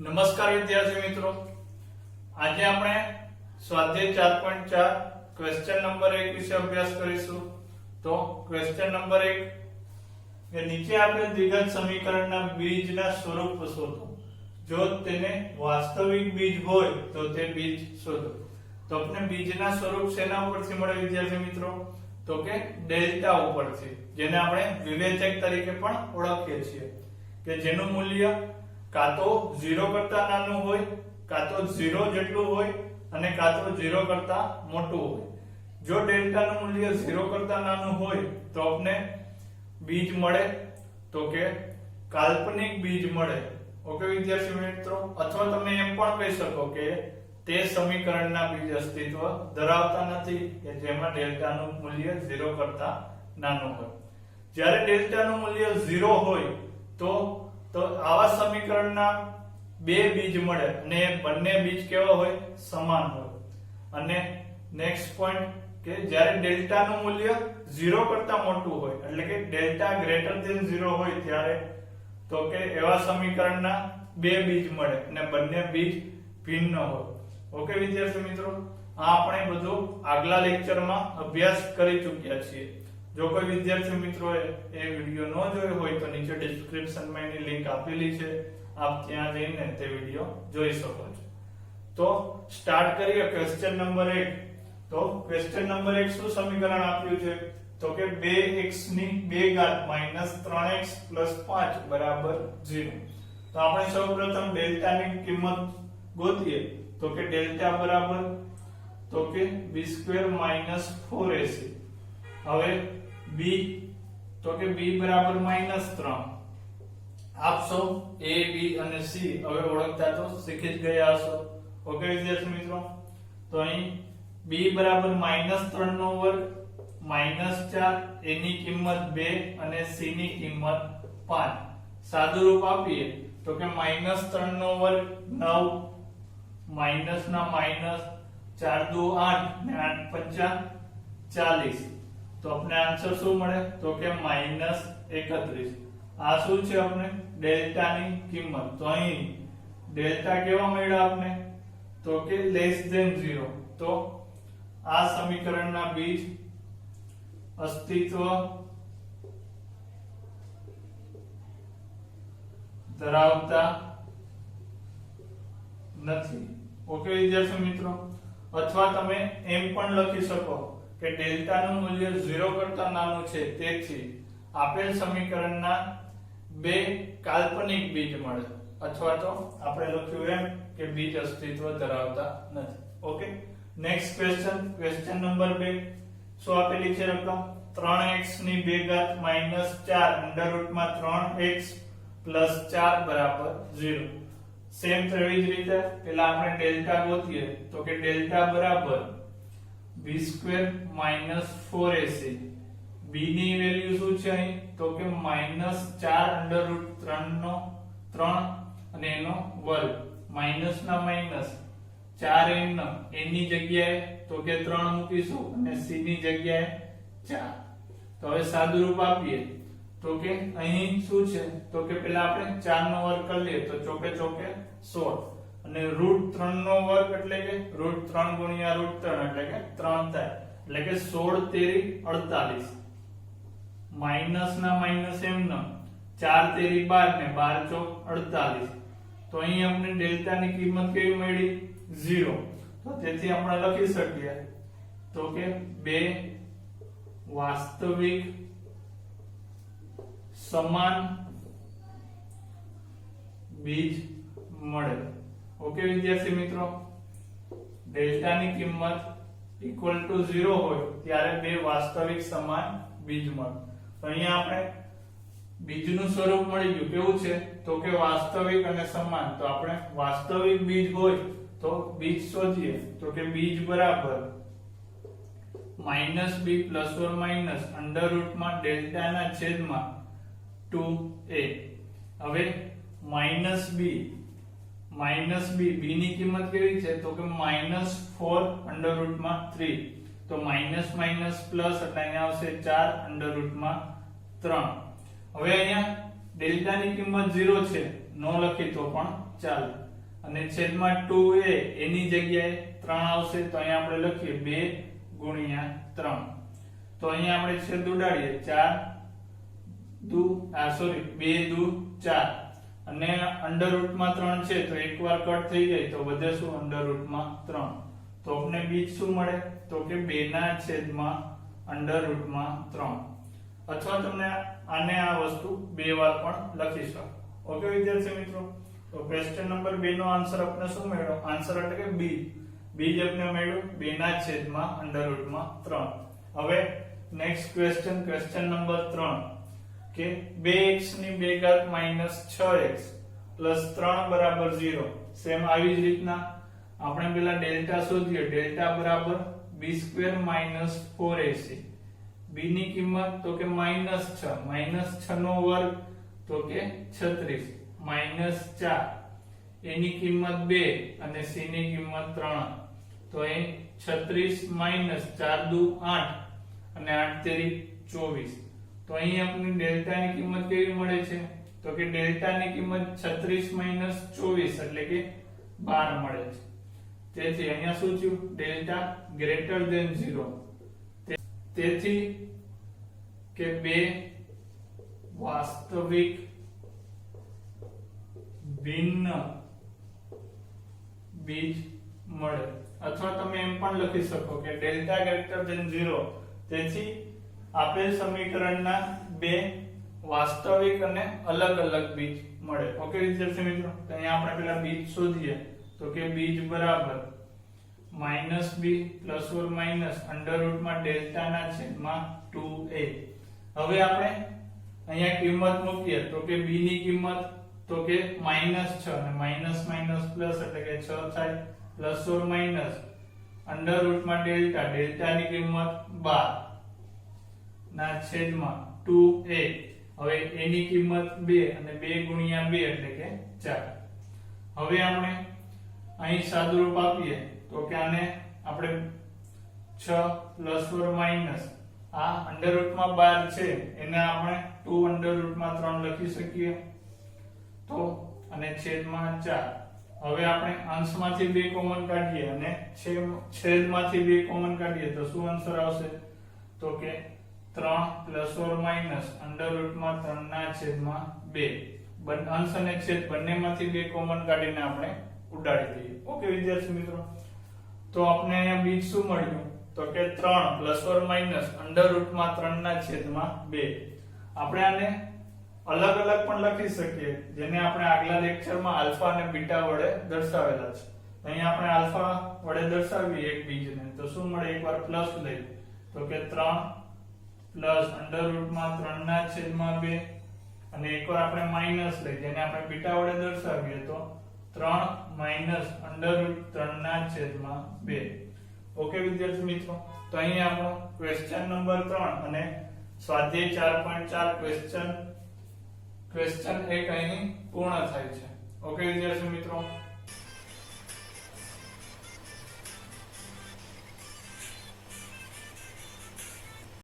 નમસ્કાર વિદ્યાર્થી મિત્રો, આજે આપણે સ્વાધ્યાય 4.4 ક્વેશ્ચન નંબર 1 વિશે અભ્યાસ કરીશું. તો ક્વેશ્ચન નંબર 1 કે નીચે આપેલ દ્વિઘાત સમીકરણના બીજના સ્વરૂપ શોધો. જો તેને વાસ્તવિક બીજ હોય તો તે બીજ શોધો. તો આપણે બીજના સ્વરૂપ શેના ઉપરથી મળે વિદ્યાર્થી મિત્રો? તો કે ડેલ્ટા ઉપરથી, જેને આપણે વિવેચક તરીકે પણ ઓળખીએ છીએ, કે જેનું મૂલ્ય કાં તો 0 કરતા નાનું હોય, કાં તો 0 જેટલું હોય અને કાં તો 0 કરતા મોટું હોય. જો ડેલ્ટાનું મૂલ્ય 0 કરતા નાનું હોય તો આપણે બીજ મળે, તો કે કાલ્પનિક બીજ મળે. ઓકે વિદ્યાર્થી મિત્રો, અથવા તમે એમ પણ કહી શકો કે તે સમીકરણના બીજ અસ્તિત્વ ધરાવતા નથી કે જેમાં ડેલ્ટાનું મૂલ્ય 0 કરતા નાનું હોય. જ્યારે ડેલ્ટાનું મૂલ્ય 0 હોય તો આવા સમીકરણના બે બીજ મળે અને બંને બીજ કેવા હોય? સમાન હોય. અને નેક્સ્ટ પોઈન્ટ કે જ્યારે ડેલ્ટાનું મૂલ્ય 0 કરતા મોટું હોય, એટલે કે ડેલ્ટા ગ્રેટર ધેન 0 હોય ત્યારે તો કે એવા સમીકરણના બે બીજ મળે અને બંને બીજ ભિન્ન હોય. ઓકે વિદ્યાર્થી મિત્રો, આ આપણે બધું આગલા લેક્ચરમાં અભ્યાસ કરી ચૂક્યા છીએ. જો કોઈ વિદ્યાર્થી મિત્રોએ એ વિડિયો ન જોયો હોય તો નીચે ડિસ્ક્રિપ્શનમાં એની લિંક આપેલી છે, આપ ત્યાં જઈને તે વિડિયો જોઈ શકો છો. તો સ્ટાર્ટ કરીએ ક્વેશ્ચન નંબર 1. તો ક્વેશ્ચન નંબર 1 શું સમીકરણ આપ્યું છે? તો કે 2x ની 2 ઘાત -3x 5 બરાબર 0. તો આપણે સૌપ્રથમ ડેલ્ટા ની કિંમત ગોતીએ. તો કે ડેલ્ટા બરાબર તો કે b² -4ac. હવે b તો કે b બરાબર -3. આપ સૌ a b અને c હવે ઓળખતા તો શીખી જ ગયા હશો. ઓકે વિદ્યાર્થી મિત્રો, તો અહીં b બરાબર -3 નો વર્ગ -4, a ની કિંમત 2 અને c ની કિંમત 5. સાદું રૂપ આપીએ તો કે -3 નો વર્ગ 9, માઈનસ ના માઈનસ, 4 દુ 8 ને 8 પંચા 40. તો આપણે આન્સર શું મળે? તો કે -31. આ શું છે? આપણે ડેલ્ટા ની કિંમત. તો અહીં ડેલ્ટા કેવા મળ્યા આપણે? તો કે લેસ ધેન 0. તો આ સમીકરણના બીજ અસ્તિત્વ ધરાવતા નથી. ઓકે વિદ્યાર્થી મિત્રો, અથવા તમે એમ પણ લખી શકો કે ડેલ્ટાનું મૂલ્ય 0 કરતા નાનું છે, તેથી આપેલ સમીકરણના બે કાલ્પનિક બીજ મળે, અથવા તો આપણે લખ્યું એમ કે બીજ અસ્તિત્વ ધરાવતા નથી. Okay, next question number 2. શું આપેલી છે રકમ? 3x ની 2 ઘાત -4 √3x 4 બરાબર 0. સેમ તેવી જ રીતે પેલા આપણે ડેલ્ટા ગોતીએ. તો કે ડેલ્ટા બરાબર b² -4ac. b ની વેલ્યુ શું છે અહીં? તો કે -4 √3 અને એનો વર્ગ, માઈનસ ના માઈનસ, 4n n ની જગ્યાએ તો કે 3 મૂકીશું અને c ની જગ્યાએ 4. તો હવે સાદું રૂપ આપીએ તો કે અહીં શું છે? તો કે પેલા આપણે 4 નો વર્ગ કરી લઈએ તો ચોકે ચોકે 16 અને √3 નો વર્ગ એટલે કે √3 ગુણ્યા √3 એટલે કે 3 થાય, એટલે કે 16 તેરી 48. માઈનસ ના માઈનસ એમ ન, 4 તેરી 12 ને 12 ચોક 48. તો અહીં આપણે ડેલ્ટા ની કિંમત કેવી મળી? 0. તો તેથી આપણે લખી શકીએ તો કે બે વાસ્તવિક સમાન બીજ મળે. ઓકે વિદ્યાર્થી મિત્રો, ડેલ્ટા ની કિંમત ઇક્વલ ટુ 0 હોય ત્યારે બે વાસ્તવિક સમાન બીજ મળે. તો અહીંયા આપણે બીજનું સ્વરૂપ મળી ગયું. કેવું છે? તો કે વાસ્તવિક અને સમાન. તો આપણે વાસ્તવિક બીજ હોય તો બીજ શોધીએ. તો કે બીજ બરાબર -b ± √ડેલ્ટા ના છેદમાં 2a. હવે -b ની કિંમત કેવી છે? તો કે -4 √3. તો માઈનસ માઈનસ પ્લસ એટલે અહીંયા આવશે 4 √3. હવે અહીંયા ડેલ્ટા ની કિંમત 0 છે, નો લખી તો પણ ચાલે. અને છેદમાં 2a એની જગ્યાએ 3 આવશે તો અહીંયા આપણે લખીએ 2 ગુણ્યા 3. તો અહીંયા આપણે છેદ ઉડાડીએ 2 દુ 4 અને અંડર રૂટમાં 3 છે તો એકવાર કટ થઈ જાય તો વધે શું અંડર રૂટમાં 3. તો આપણે બીજ શું મળે તો કે 2 ના છેદમાં અંડર રૂટમાં 3. અથવા તમને આને આ વસ્તુ બે વાર પણ લખી શકો. ઓકે વિદ્યાર્થી મિત્રો, તો ક્વેશ્ચન નંબર 2 નો આન્સર આપણે શું મળ્યો? આન્સર એટલે કે બીજ આપણે મળ્યું 2 ના છેદમાં અંડર રૂટમાં 3. હવે નેક્સ્ટ ક્વેશ્ચન નંબર 3 કે 2x ની 2 ઘાત માઈનસ 6x પ્લસ 3 બરાબર 0. સેમ આવી જ રીતના આપણે પેલા ડેલ્ટા શોધીએ. ડેલ્ટા બરાબર b square minus 4ac. b ની કિંમત તો કે માઈનસ 6 માઈનસ 6 નો વર્ગ તો કે 36 માઈનસ 4 એની કિંમત 2 અને c ની કિંમત 3. તો એ 36 માઈનસ 4 દુ 8 અને 8 તેરી 24. તો અહીં આપણને ડેલ્ટા ની કિંમત કેવી મળે છે તો કે ડેલ્ટા ની કિંમત 36 માઈનસ 24 એટલે કે 12 મળે છે. તેથી અહીંયા શું થયું? Delta greater than 0. તેથી કે બે વાસ્તવિક ભિન્ન બીજ મળે. અથવા તમે એમ પણ લખી શકો કે ડેલ્ટા ગ્રેટર ધેન 0. તેથી આપેલ સમીકરણના બે વાસ્તવિક અને અલગ અલગ બીજ મળે. ઓકે વિદ્યાર્થી મિત્રો, તો અહીંયા આપણે પેલા બીજ શોધીએ. તો કે બીજ બરાબર minus b plus or minus under રૂટમાં ડેલ્ટા ના છેદમાં 2a. હવે આપણે અહીંયા કિંમત મૂકીએ તો કે b ની કિંમત તો કે -6 અને માઈનસ માઈનસ પ્લસ એટલે કે 6 થાય પ્લસ ઓર માઈનસ અંડર રૂટમાં ડેલ્ટા ની કિંમત 12 ના છેદમાં 2a. હવે a ની કિંમત 2 અને 2 ગુણ્યા 2 એટલે કે 4. હવે આપણે અહીં સાદુરૂપ આપીએ તો કે આને આપણે 6 પ્લસ ઓર માઈનસ આ અંડર રૂટમાં 12 છે એને આપણે 2 અંડર રૂટમાં 3 લખી શકીએ. તો અને છેદમાં 4. હવે આપણે અંશમાંથી 2 કોમન કાઢીએ અને છેદમાંથી 2 કોમન કાઢીએ તો શું આન્સર આવશે તો કે 3 પ્લસ ઓર માઈનસ અંડર રૂટમાં 3 ના છેદમાં 2. અંશ અને છેદ બંનેમાંથી 2 કોમન કાઢીને આપણે ઉડાડી દઈએ. ઓકે વિદ્યાર્થી મિત્રો, તો આપણે અહીંયા બીજ શું મળ્યું તો કે 3 પ્લસ ઓર માઈનસ અંડર રૂટમાં 3 ના છેદમાં 2. આપણે આને અલગ અલગ પણ લખી શકીએ જેને આપણે આગલા લેક્ચરમાં આલ્ફા અને બીટા વડે દર્શાવેલા છે. અહીંયા આપણે આલ્ફા વડે દર્શાવીએ એક બીજને તો શું મળે? એકવાર પ્લસ લઈ તો કે 3 પ્લસ અંડર રૂટમાં 3 ના છેદમાં 2 અને એકવાર આપણે માઈનસ લઈ જેને આપણે બીટા વડે દર્શાવીએ તો 3 માઈનસ અંડર રૂટ 3 ના છેદમાં 2. ઓકે વિદ્યાર્થી મિત્રો, તો અહીં આપણો ક્વેશ્ચન નંબર 3 અને સ્વાધ્યાય 4.4 ક્વેશ્ચન 1 અહીં પૂર્ણ થાય છે. ઓકે વિદ્યાર્થી મિત્રો.